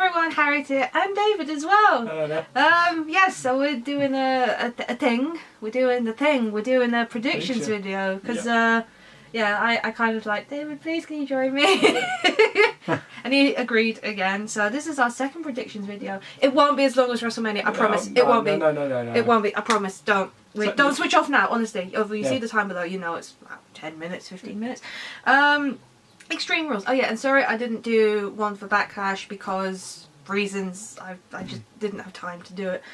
everyone, Harriet here, and David as well. Hello there. Yes, so we're doing a thing. We're doing a predictions Prediction. video because I kind of like, David, please can you join me? And he agreed again. So this is our second predictions video. It won't be as long as WrestleMania. I promise. It won't be. No. It won't be. I promise. Don't switch off now. Honestly, if you Yeah. see the timer though, you know it's about 10 minutes, 15 minutes. Extreme Rules. Oh yeah, and sorry I didn't do one for Backlash because reasons I just didn't have time to do it,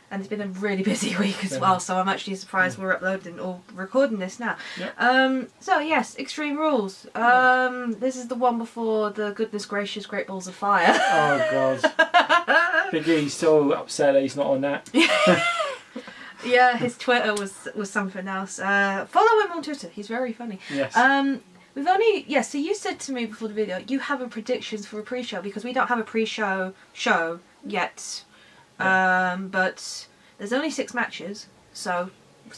and it's been a really busy week as well. So I'm actually surprised we're uploading or recording this now. Yep. So yes, Extreme Rules. This is the one before the goodness gracious Great Balls of Fire. Oh god. Big E's still upset that he's not on that. Yeah, his Twitter was something else. Follow him on Twitter. He's very funny. Yes. We've only so you said to me before the video you have a predictions for a pre-show because we don't have a pre-show show yet. Yeah. But there's only 6 matches. So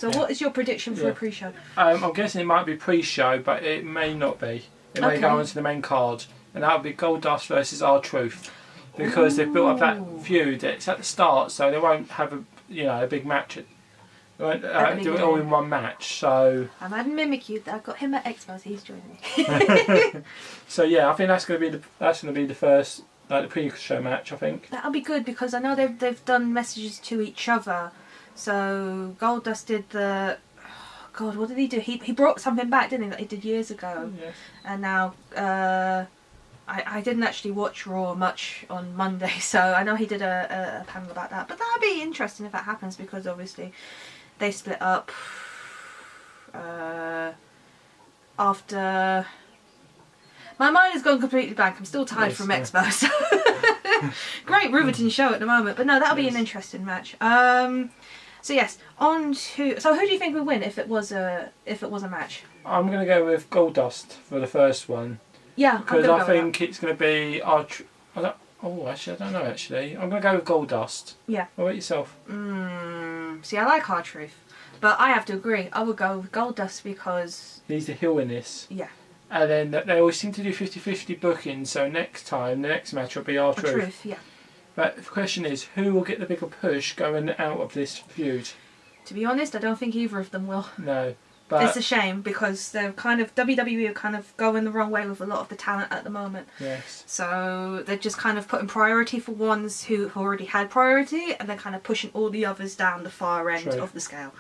Yeah. what is your prediction for a pre-show? I'm guessing it might be pre-show, but it may not be. It may go onto the main card, and that would be Goldust versus R-Truth, because they've built up that feud. It's at the start, so they won't have a big match. They won't do it all in one match. So I'm adding Mimikyu. I've got him at Expo, so he's joining me. so yeah, I think that's going to be the first the pre-show match. I think That'll be good because I know they've done messages to each other. So Goldust did the. Oh God, what did he do? He brought something back, didn't he? That he did years ago. Yes. And now I didn't actually watch Raw much on Monday, so I know he did a panel about that. But that'll be interesting if that happens because obviously they split up after. My mind has gone completely blank. I'm still tired from Expo. So great riveting show at the moment, but no, that'll be an interesting match. So yes, on to. So who do you think would win if it was a match? I'm going to go with Goldust for the first one. Yeah, because I think it's going to be actually I don't know. Actually, I'm going to go with Goldust. Yeah. What about yourself? See, I like R-Truth, but I have to agree. I would go with Goldust because he's the heel in this. Yeah. And then they always seem to do 50-50 bookings. So next time, the next match will be R-Truth. R-Truth, yeah. But the question is, who will get the bigger push going out of this feud? To be honest, I don't think either of them will. No. But it's a shame because they're kind of WWE are kind of going the wrong way with a lot of the talent at the moment. Yes. So they're just kind of putting priority for ones who already had priority, and they're kind of pushing all the others down the far end of the scale,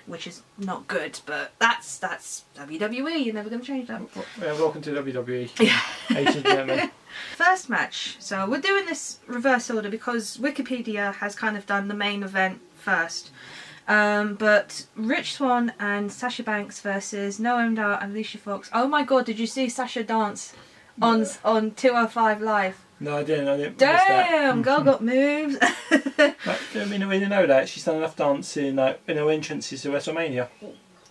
which is not good. But that's WWE. You're never going to change that. Yeah, welcome to WWE. Yeah. Ladies and gentlemen. First match. So we're doing this reverse order because Wikipedia has kind of done the main event first. But Rich Swann and Sasha Banks versus Noam Dar and Alicia Fox. Oh my God! Did you see Sasha dance on 205 Live? No, I didn't. Miss Damn, that. girl got moves. I mean, we didn't know that she's done enough dancing in her entrances to WrestleMania.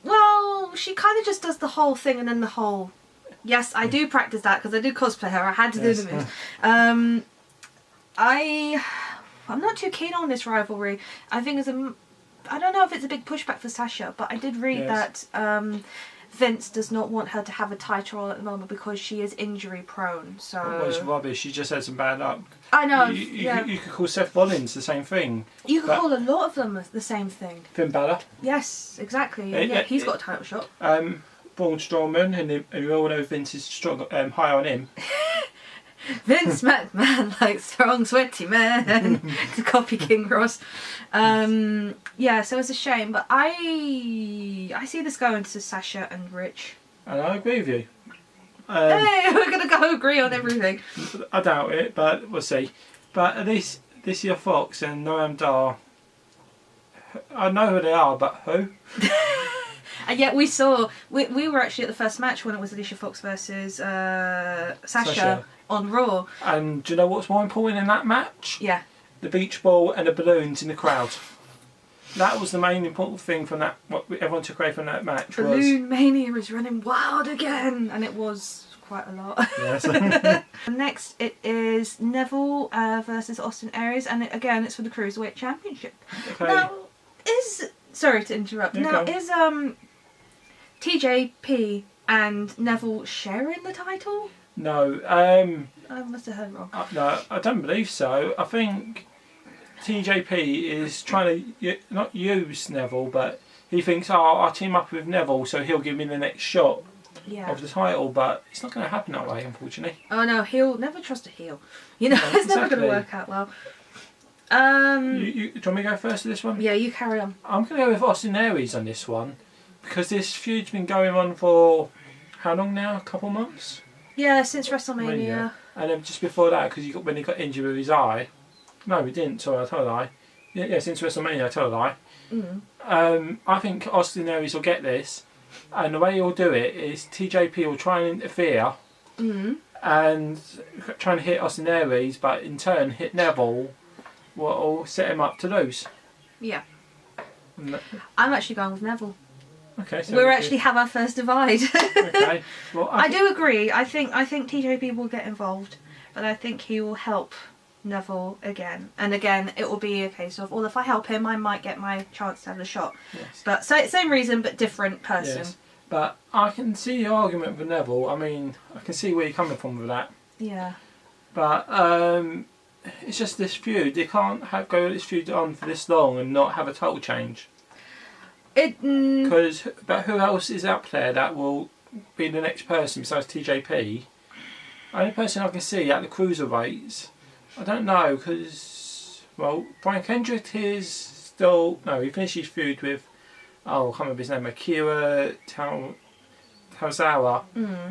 Well, she kind of just does the whole thing and then the whole. Yes, I do practice that because I do cosplay her. I had to do the moves. I'm not too keen on this rivalry. I think I don't know if it's a big pushback for Sasha, but I did read that Vince does not want her to have a title at the moment because she is injury prone. So well, it's rubbish. She just had some bad luck. I know. You could call Seth Rollins the same thing. You could call a lot of them the same thing. Finn Balor. Yes, exactly. Yeah, he's got a title shot. Braun Strowman, and we all know Vince is high on him. Vince McMahon, like strong, sweaty man, to copy King Ross. Yeah, so it's a shame, but I see this going to Sasha and Rich. And I agree with you. Hey, we're gonna go agree on everything. I doubt it, but we'll see. But at least this year Fox and Noam Dar, I know who they are, but who? And yet we were actually at the first match when it was Alicia Fox versus Sasha on Raw. And do you know what's more important in that match? Yeah. The beach ball and the balloons in the crowd. That was the main important thing from that. What everyone took away from that match Balloon Mania is running wild again, and it was quite a lot. Yes. Next, it is Neville versus Austin Aries, and again, it's for the Cruiserweight Championship. Okay. Now, sorry to interrupt. Is TJP and Neville sharing the title? No. I must have heard wrong. No, I don't believe so. I think TJP is trying to not use Neville, but he thinks, I'll team up with Neville, so he'll give me the next shot of the title. But it's not going to happen that way, unfortunately. Oh no, he'll never trust a heel. You know, it's never going to work out well. Do you want me to go first to this one? Yeah, you carry on. I'm going to go with Austin Aries on this one, because this feud's been going on for how long now? A couple months? Yeah, since WrestleMania. And then just before that, because when he got injured with his eye. No, he didn't. Sorry, I told a lie. Yeah, since WrestleMania, I told a lie. I think Austin Aries will get this, and the way he'll do it is TJP will try and interfere and try and hit Austin Aries, but in turn hit Neville, what will set him up to lose. Yeah. I'm actually going with Neville. Okay, so we actually have our first divide. Okay. Well, I do agree. I think TJP will get involved, but I think he will help Neville again. And again, it will be a case of, well, if I help him, I might get my chance to have a shot. Yes. But same reason, but different person. Yes. But I can see the argument with Neville. I mean, I can see where you're coming from with that. Yeah. But it's just this feud. They can't go this feud on for this long and not have a title change. But who else is out there that will be the next person besides TJP? The only person I can see at the cruiserweights, I don't know, because, well, Brian Kendrick is still... No, he finished his feud with, I can't remember his name, Akira Tozawa.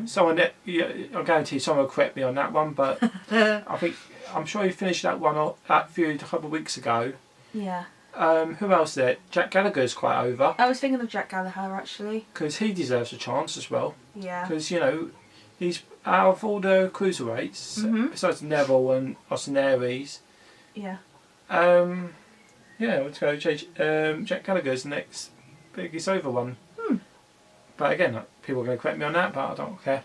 Someone that, I guarantee someone will correct me on that one, but I'm sure he finished that feud a couple of weeks ago. Yeah. Who else there? Jack Gallagher's quite over. I was thinking of Jack Gallagher, actually. Because he deserves a chance as well. Yeah. Because, he's out of all the cruiserweights, besides Neville and Austin Aries. Yeah. Let's go Jack Gallagher's the next biggest over one. But again, people are going to correct me on that, but I don't care.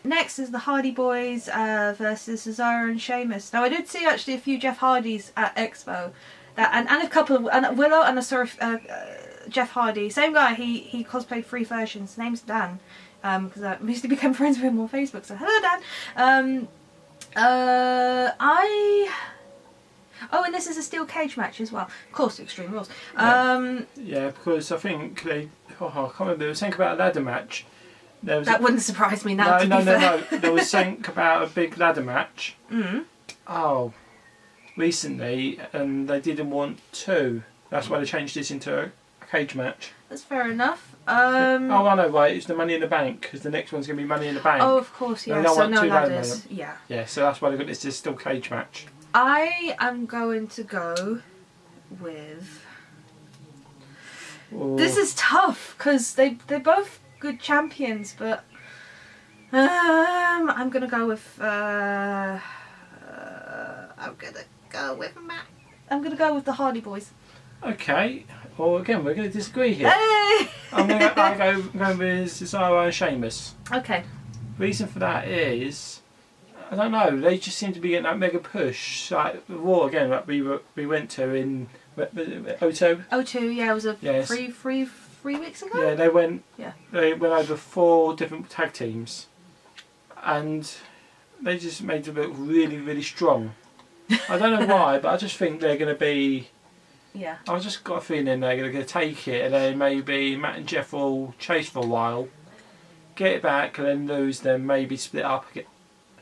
Next is the Hardy Boys versus Cesaro and Sheamus. Now, I did see actually a few Jeff Hardys at Expo. And a couple of Willow, and I saw Jeff Hardy, same guy. He cosplayed 3 versions. His name's Dan, because I recently became friends with him on Facebook. So hello, Dan. And this is a steel cage match as well. Of course, Extreme Rules. Yeah, because I think I can't remember. There was something about a ladder match. That wouldn't surprise me now. No. There was something about a big ladder match. Recently, and they didn't want 2. That's why they changed this into a cage match. That's fair enough. I know, right? It's the Money in the Bank, because the next one's going to be Money in the Bank. Oh, of course, yeah. So no ladders. Yeah. Yeah, so that's why they got this still cage match. I am going to go with... Ooh. This is tough, because they're both good champions, but... I'm going to go with... I'm gonna go with the Hardy Boys. Okay. Well, again, we're going to disagree here. Hey! I'm going to go with Cesaro and Sheamus. Okay. Reason for that is, I don't know. They just seem to be getting that mega push. Like the Raw again, like we went to in O2. O2, yeah, it was a three weeks ago. Yeah, they went. Yeah. They went over 4 different tag teams, and they just made them look really, really strong. I don't know why, but I just think they're going to be... Yeah. I've just got a feeling they're going to take it, and then maybe Matt and Jeff will chase for a while, get it back, and then lose, then maybe split up again.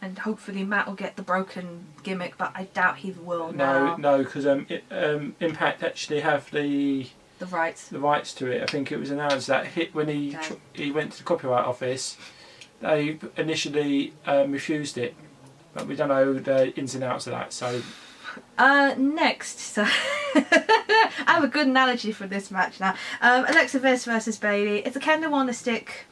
And hopefully Matt will get the broken gimmick, but I doubt he will No, because Impact actually have the rights to it. I think it was announced that when he went to the copyright office, they initially refused it. But we don't know the ins and outs of that, so... Next, so I have a good analogy for this match now. Alexa Bliss versus Bayley. It's a kendo stick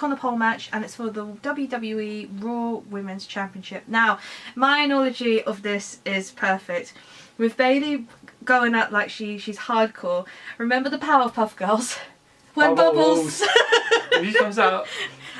on the pole match, and it's for the WWE Raw Women's Championship. Now, my analogy of this is perfect. With Bayley going out like she's hardcore. Remember the Powerpuff Girls? When Bubbles... He comes out...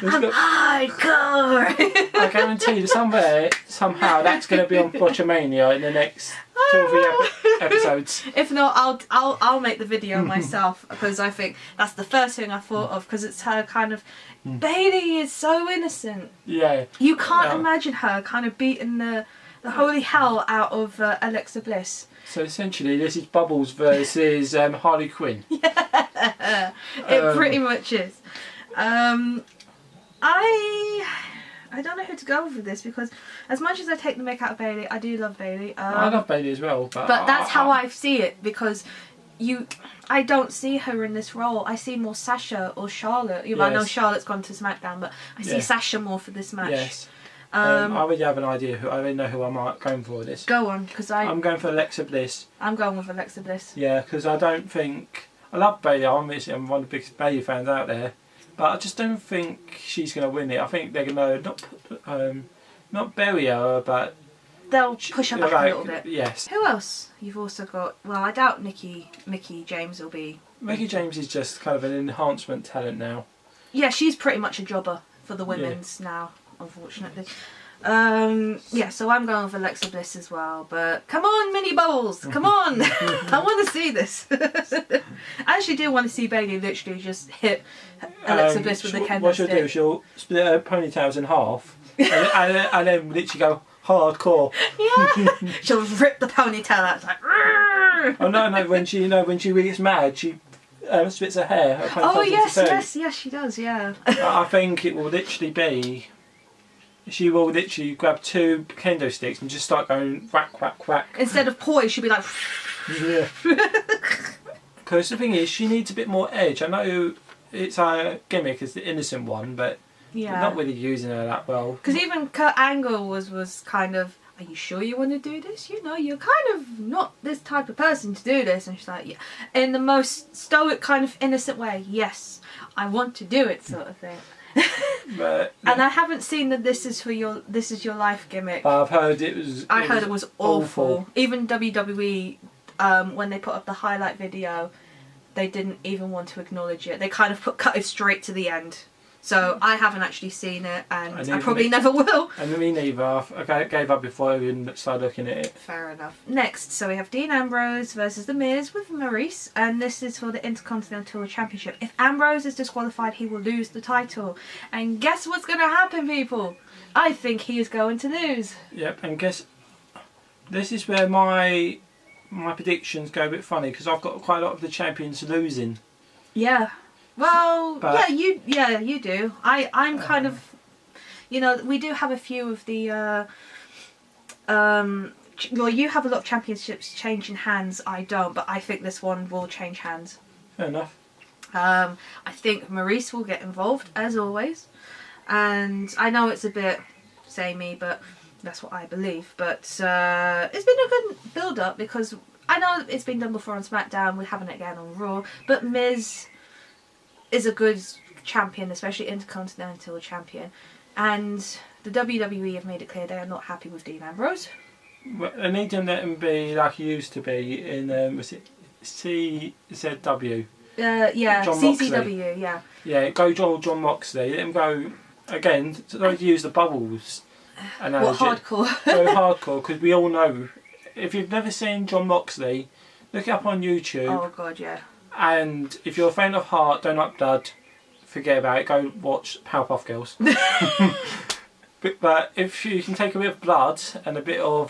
I'm hardcore. I guarantee you somehow that's going to be on Botchamania in the next 2 or 3 episodes. If not, I'll make the video myself, because I think that's the first thing I thought of, because it's her kind of. Bailey is so innocent. Yeah. You can't imagine her kind of beating the holy hell out of Alexa Bliss. So essentially, this is Bubbles versus Harley Quinn. Yeah, it pretty much is. I don't know who to go with this, because as much as I take the mick out of Bailey, I do love Bailey. I love Bailey as well, but that's how I see it, because I don't see her in this role. I see more Sasha or Charlotte. Yes. I know Charlotte's gone to SmackDown, but I see Sasha more for this match. Yes. I already have an idea. I already know who I'm going for this. Go on, because I'm going for Alexa Bliss. I'm going with Alexa Bliss. Yeah, because I don't think I love Bailey. I'm one of the biggest Bailey fans out there, but I just don't think she's going to win it. I think they're going to not bury her, but they'll push her back a little bit. Yes. Who else? You've also got. Well, I doubt Mickey James will be. Mickey James is just kind of an enhancement talent now. Yeah, she's pretty much a jobber for the women's now, unfortunately. So I'm going with Alexa Bliss as well. But come on, Mini Bubbles, come on! I want to see this. I actually do want to see Bailey literally just hit Alexa Bliss with the kendo stick. What she'll do, she'll split her ponytails in half, and then literally go hardcore. Yeah, she'll rip the ponytail out. It's like. Oh no! When she really gets mad, she splits her hair. Her oh yes, she does. Yeah. I think it will literally be. She will literally grab 2 kendo sticks and just start going whack, whack, whack. Instead of poise, she'll be like. Yeah. Because the thing is, she needs a bit more edge. I know it's a gimmick, it's the innocent one, but we're not really using her that well. Because even Kurt Angle was kind of, are you sure you want to do this? You know, you're kind of not this type of person to do this. And she's like, yeah, in the most stoic kind of innocent way, yes, I want to do it, sort of thing. But, and I haven't seen that this is your life gimmick. I've heard it was awful. Even WWE, when they put up the highlight video, they didn't even want to acknowledge it. They kind of cut it straight to the end. So I haven't actually seen it, and I probably never will. And me neither. I gave up before I even started looking at it. Fair enough. Next, so we have Dean Ambrose versus The Miz with Maurice, and this is for the Intercontinental Championship. If Ambrose is disqualified, he will lose the title. And guess what's going to happen, people? I think he is going to lose. Yep, and guess this is where my predictions go a bit funny, because I've got quite a lot of the champions losing. Yeah. Well, you do. I'm kind of, we do have a few of the, well, you have a lot of championships changing hands, I don't, but I think this one will change hands. Fair enough. I think Maurice will get involved, as always, and I know it's a bit samey, but that's what I believe, but it's been a good build-up, because I know it's been done before on SmackDown, we're having it again on Raw, but Miz is a good champion, especially Intercontinental Champion, and the WWE have made it clear they are not happy with Dean Ambrose. Well, they need to let him be like he used to be in was it CZW? John CZW, yeah. Yeah, go John Moxley. Let him go again. Don't use the Bubbles analogy. What hardcore? Go hardcore, because we all know. If you've never seen John Moxley, look it up on YouTube. Oh god, yeah. And if you're a fan of Heart, don't like blood, forget about it. Go watch Powerpuff Girls. but if you can take a bit of blood and a bit of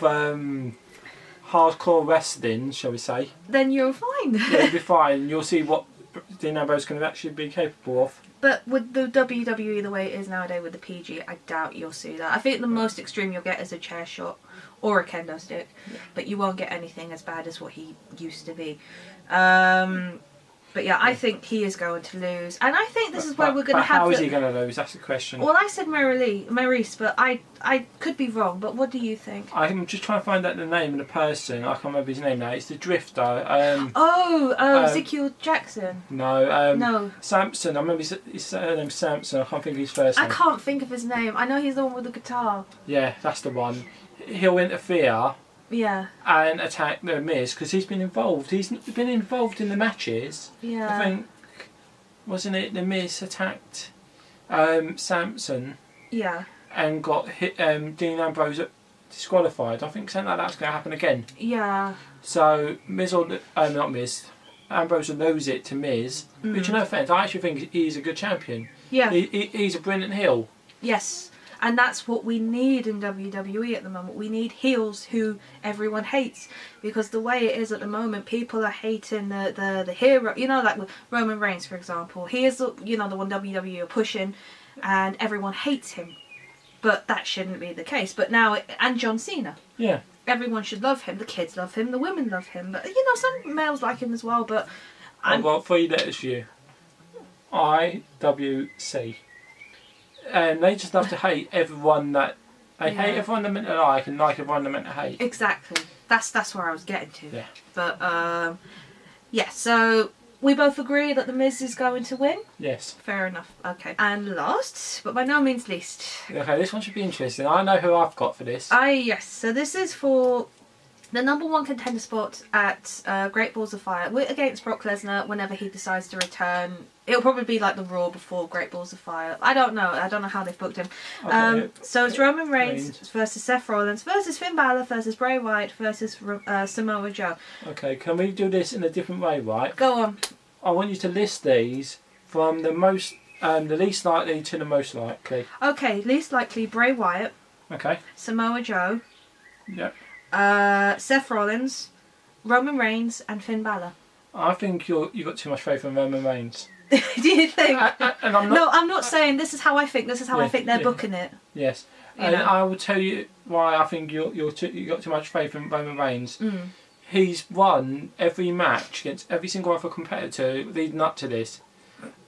hardcore wrestling, shall we say, then you're fine. Yeah, you'll be fine. You'll see what Dean Ambrose can actually be capable of. But with the WWE the way it is nowadays with the PG, I doubt you'll see that. I think the most extreme you'll get is a chair shot or a kendo stick, but you won't get anything as bad as what he used to be. But yeah, I think he is going to lose, and I think this is where we're going to have. How is he going to lose? That's the question. Well, I said Maurice, but I could be wrong. But what do you think? I'm just trying to find out the name of the person. I can't remember his name now. It's the Drifter. Ezekiel Jackson. No. No. Samson. I remember his surname Samson. I can't think of his first name. I can't think of his name. I know he's the one with the guitar. Yeah, that's the one. He'll interfere. Yeah. And attack the Miz, because he's been involved. He's been involved in the matches. Yeah. I think, wasn't it the Miz attacked Samson Yeah. and got Dean Ambrose disqualified. I think something like that's going to happen again. Yeah. So Miz or not Miz, Ambrose will lose it to Miz. Which, no offence, I actually think he's a good champion. Yeah. He's a brilliant heel. Yes. And that's what we need in WWE at the moment. We need heels who everyone hates. Because the way it is at the moment, people are hating the hero. You know, like with Roman Reigns, for example. He is, the one WWE are pushing, and everyone hates him. But that shouldn't be the case. But now, and John Cena. Yeah. Everyone should love him. The kids love him. The women love him. But, some males like him as well. But I've got 3 letters for you. IWC. And they just love to hate everyone that... They hate everyone they're meant to like and like everyone they're meant to hate. Exactly. That's where I was getting to. Yeah. But, so we both agree that The Miz is going to win? Yes. Fair enough. Okay. And last, but by no means least. Okay, this one should be interesting. I know who I've got for this. Yes. So this is for the #1 contender spot at Great Balls of Fire. We're against Brock Lesnar whenever he decides to return. It'll probably be like the Raw before Great Balls of Fire. I don't know. I don't know how they've booked him. Okay, so it's Roman Reigns versus Seth Rollins versus Finn Balor versus Bray Wyatt versus Samoa Joe. Okay, can we do this in a different way, right? Go on. I want you to list these from the least likely to the most likely. Okay, least likely Bray Wyatt. Okay. Samoa Joe. Yep. Seth Rollins, Roman Reigns, and Finn Balor. I think you got too much faith in Roman Reigns. Do you think? And I'm not, no, I'm not saying this is how I think. This is how I think they're booking it. Yes, And I will tell you why I think you got too much faith in Roman Reigns. Mm. He's won every match against every single other competitor leading up to this.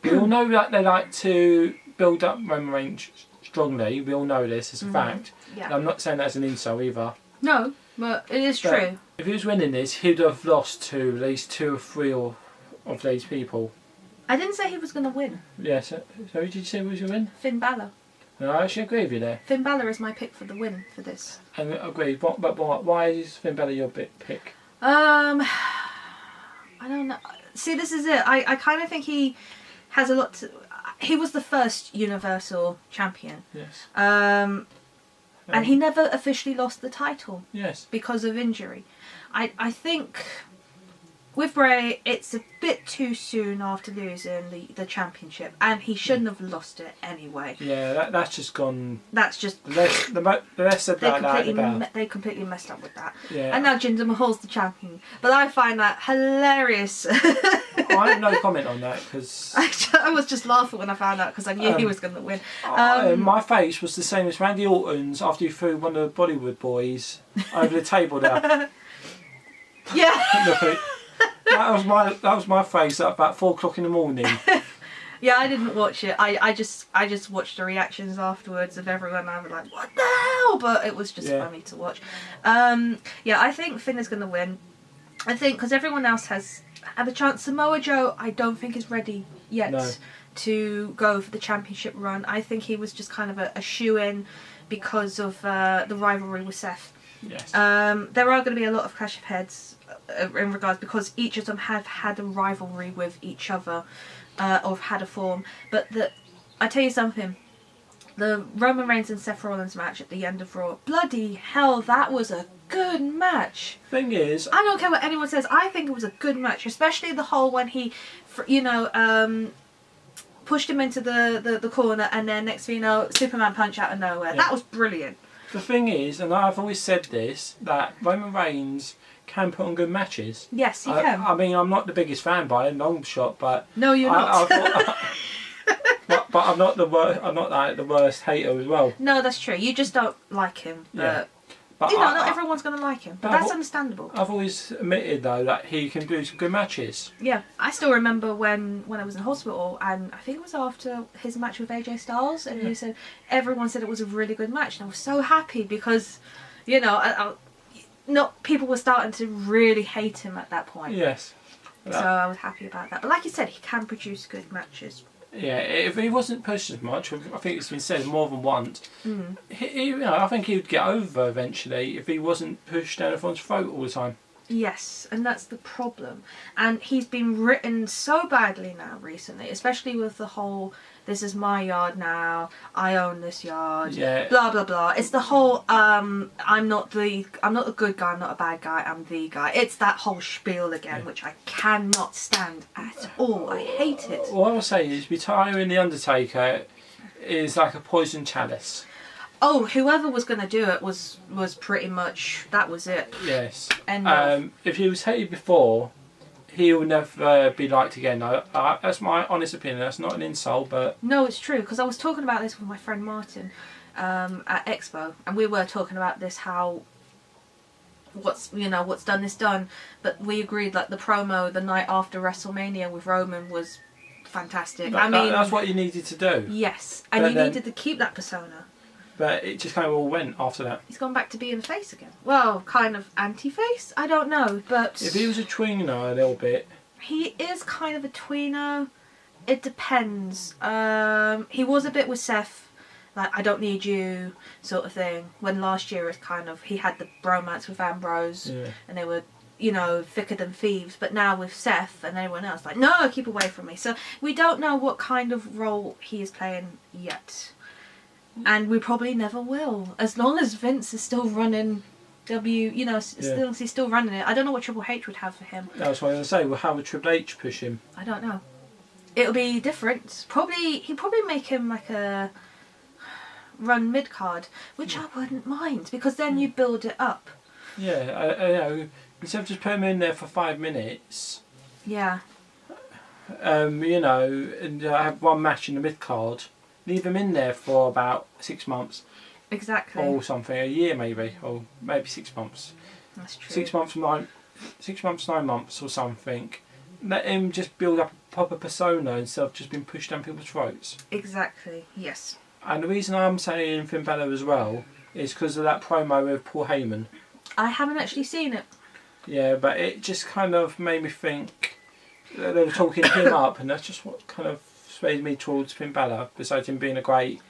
We all know that they like to build up Roman Reigns strongly. We all know this as a fact. Yeah. And I'm not saying that as an insult either. No, but it is true. If he was winning this, he'd have lost to at least 2 or 3 of these people. I didn't say he was going to win. Yeah, so who did you say was your win? Finn Balor. No, I actually agree with you there. Finn Balor is my pick for the win for this. And I agree. But why is Finn Balor your pick? I don't know. See, this is it. I kind of think he has a lot to... He was the first Universal Champion. Yes. And he never officially lost the title. Yes. Because of injury. I think with Bray, it's a bit too soon after losing the championship, and he shouldn't have lost it anyway. Yeah, that's just gone. That's just the rest of that. They completely messed up with that. Yeah. And now Jinder Mahal's the champion, but I find that hilarious. I have no comment on that because I was just laughing when I found out because I knew he was going to win. My face was the same as Randy Orton's after he threw one of the Bollywood boys over the table there. Yeah. That was my face at about 4 o'clock in the morning. Yeah, I didn't watch it. I just watched the reactions afterwards of everyone. I was like, what the hell? But it was just funny to watch. I think Finn is going to win. I think because everyone else has had a chance. Samoa Joe, I don't think is ready yet to go for the championship run. I think he was just kind of a shoe-in because of the rivalry with Seth. Yes. There are going to be a lot of clash of heads in regards because each of them have had a rivalry with each other or have had a form. But I tell you something, the Roman Reigns and Seth Rollins match at the end of Raw, bloody hell, that was a good match. Thing is, I don't care what anyone says, I think it was a good match, especially the whole when he, pushed him into the corner and then next thing you know, Superman punch out of nowhere. That was brilliant. The thing is, and I've always said this, that Roman Reigns can put on good matches. Yes, he can. I mean, I'm not the biggest fan by a long shot, but no, you're not. but I'm not the worst. I'm not like the worst hater as well. No, that's true. You just don't like him. But not everyone's going to like him. But that's understandable. I've always admitted though that he can do some good matches. Yeah, I still remember when I was in hospital, and I think it was after his match with AJ Styles, and he said everyone said it was a really good match, and I was so happy because, not people were starting to really hate him at that point. Yes. So I was happy about that. But like you said, he can produce good matches. Yeah, if he wasn't pushed as much, I think it's been said more than once. I think he would get over eventually if he wasn't pushed down everyone's throat all the time. Yes, and that's the problem. And he's been written so badly now recently, especially with the whole this is my yard now, I own this yard, Yeah. blah blah blah. It's the whole I'm not the good guy, I'm not a bad guy, I'm the guy. It's that whole spiel again, which I cannot stand at all. I hate it. What I will say is retiring The Undertaker is like a poison chalice. Oh, whoever was going to do it was pretty much, that was it. Yes. And if he was hated before, he will never be liked again. That's my honest opinion. That's not an insult, but... No, it's true, because I was talking about this with my friend Martin at Expo, and we were talking about this, how what's done is done, but we agreed like the promo the night after WrestleMania with Roman was fantastic. That's what you needed to do. Yes, and you needed to keep that persona. But it just kind of all went after that. He's gone back to being a face again. Well, kind of anti-face? I don't know, but... If he was a tweener a little bit... He is kind of a tweener. It depends. He was a bit with Seth, like, I don't need you, sort of thing. When last year it was kind of... He had the bromance with Ambrose, and they were, thicker than thieves. But now with Seth and everyone else, like, no, keep away from me. So we don't know what kind of role he is playing yet. And we probably never will, as long as Vince is still running he's still running it. I don't know what Triple H would have for him. That's what I was going to say. Well, how would Triple H push him? I don't know. It'll be different. He'd probably make him like a run mid card, which I wouldn't mind, because then you build it up. Yeah, instead of just putting him in there for 5 minutes. Yeah. And have one match in the mid card. Leave him in there for about 6 months. Exactly. Or something, a year maybe, or maybe 6 months. That's true. 6 months, 9 months or something. Let him just build up a proper persona instead of just being pushed down people's throats. Exactly, yes. And the reason I'm saying Finn Balor as well is because of that promo with Paul Heyman. I haven't actually seen it. Yeah, but it just kind of made me think that they were talking him up, and that's just what kind of swayed me towards Finn Balor, besides him being a great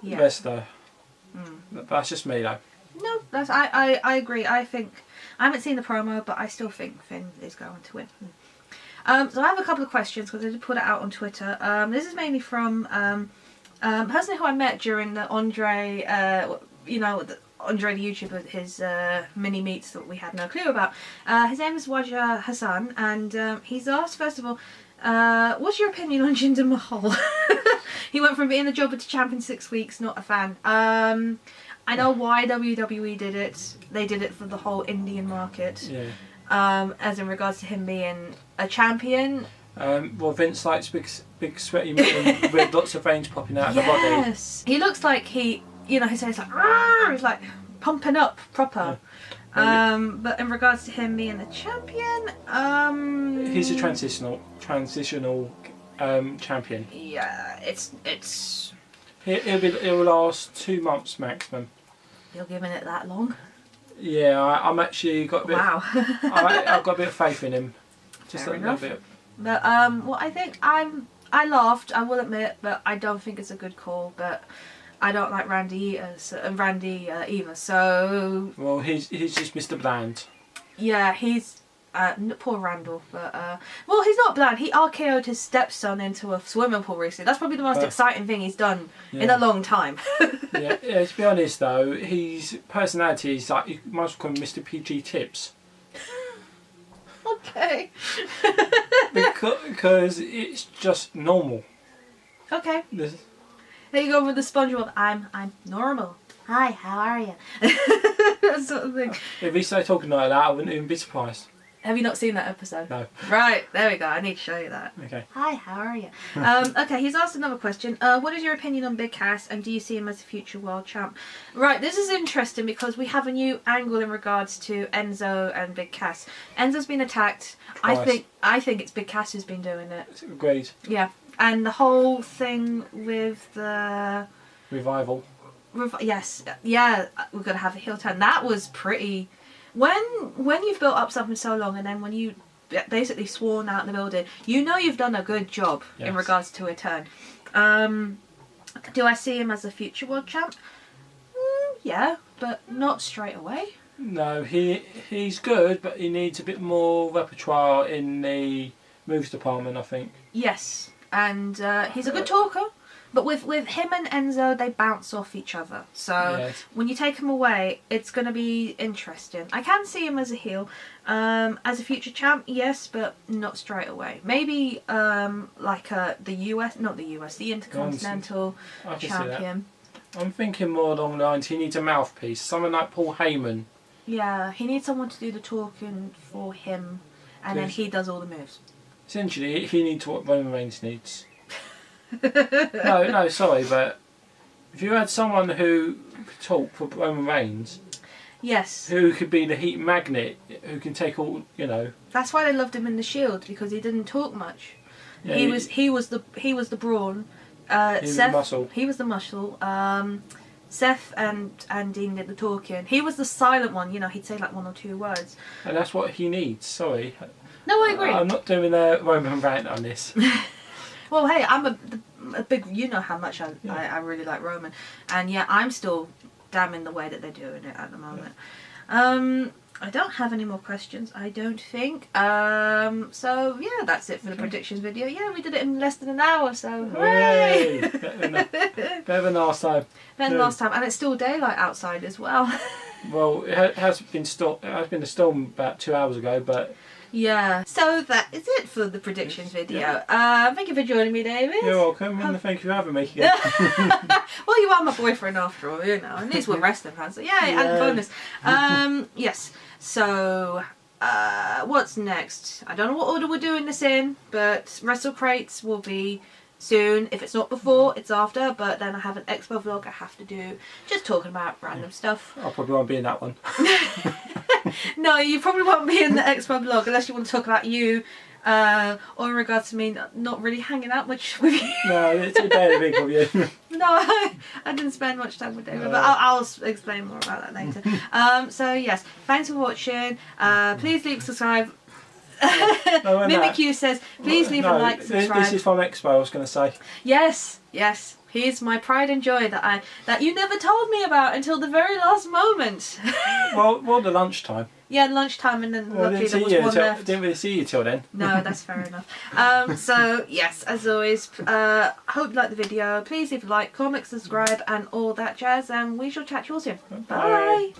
wrestler. But that's just me though. No, I agree. I haven't seen the promo, but I still think Finn is going to win. So I have a couple of questions, because I did put it out on Twitter. This is mainly from a person who I met during the Andre, Andre the YouTuber, his mini meets that we had no clue about. His name is Wajah Hassan, and he's asked, first of all, what's your opinion on Jinder Mahal? He went from being a jobber to champ in 6 weeks, not a fan. I know why WWE did it. They did it for the whole Indian market. Yeah. As in regards to him being a champion. Well, Vince likes big sweaty men with lots of veins popping out of the body. Yes. He looks like his head's like, "Arr!" He's like pumping up proper. Yeah. But in regards to him being the champion, he's a transitional champion. Yeah, it's. It'll last 2 months maximum. You're giving it that long? Yeah, I'm actually got a bit. Wow. I've got a bit of faith in him. Just Fair a enough. little bit. But what I think, I laughed, I will admit, but I don't think it's a good call. But I don't like Randy either. So. Well, he's just Mr. Bland. Yeah, he's. Poor Randall, but well, he's not bland. He RKO'd his stepson into a swimming pool recently. That's probably the most exciting thing he's done in a long time. yeah, to be honest though, his personality is like, you might as well call him Mr. PG Tips. Okay. because it's just normal. Okay. There you go with the SpongeBob. I'm normal. Hi, how are you? That sort of thing. If he started talking like that, I wouldn't even be surprised. Have you not seen that episode? No. Right, there we go. I need to show you that. Okay. Hi, how are you? Okay, he's asked another question. What is your opinion on Big Cass, and do you see him as a future world champ? Right, this is interesting because we have a new angle in regards to Enzo and Big Cass. Enzo's been attacked. Twice. I think it's Big Cass who's been doing it. Agreed. Yeah, and the whole thing with the revival. Yes, yeah, we're gonna have a heel turn. That was pretty. When you've built up something so long, and then when you basically sworn out in the building, you know you've done a good job in regards to a turn. Do I see him as a future world champ? Yeah, but not straight away. No, he's good, but he needs a bit more repertoire in the moves department, I think. Yes, and he's a good talker. But with him and Enzo, they bounce off each other. So when you take him away, it's going to be interesting. I can see him as a heel. As a future champ, yes, but not straight away. Maybe like the US, not the US, the Intercontinental Champion. I'm thinking more along the lines, he needs a mouthpiece. Someone like Paul Heyman. Yeah, he needs someone to do the talking for him. And then he does all the moves. Essentially, he needs what Roman Reigns needs. no, sorry, but if you had someone who could talk for Roman Reigns, yes, who could be the heat magnet, who can take all, you know. That's why they loved him in the Shield, because he didn't talk much. Yeah, he was the brawn. Seth, the muscle. He was the muscle. Seth and Dean did the talking. He was the silent one. You know, he'd say like 1 or 2 words. And that's what he needs. Sorry. No, I agree. I'm not doing a Roman rant on this. Well, hey, I'm a big. You know how much I really like Roman, and yeah, I'm still damning the way that they're doing it at the moment. Yeah. I don't have any more questions, I don't think. So yeah, that's it for the predictions video. Yeah, we did it in less than an hour, so hooray! Better than last time. Better than last time, and it's still daylight outside as well. Well, it has been a storm about 2 hours ago, but. Yeah, so that is it for the predictions video. Thank you for joining me, David. You're welcome, and thank you for having me again. Well, you are my boyfriend after all, you know, and these were wrestling fans, so yay, and bonus. Yes, so what's next? I don't know what order we're doing this in, but Wrestle Crates will be soon. If it's not before, it's after, but then I have an Expo vlog I have to do, just talking about random stuff. I probably won't be in that one. No, you probably won't be in the Expo vlog unless you want to talk about you, or in regards to me not really hanging out much with you. No, it's a very big of you. No, I didn't spend much time with David, but I'll explain more about that later. So yes, thanks for watching. Please leave, subscribe. Mimikyu says, please leave a like, subscribe. This is from Expo, I was going to say. Yes, yes. Here's my pride and joy that you never told me about until the very last moment. well, the lunchtime. Yeah, lunchtime, and then luckily there was one left. Didn't really see you till then. No, that's fair enough. So yes, as always, hope you liked the video. Please leave a like, comment, subscribe, and all that jazz. And we shall chat to you all soon. Bye.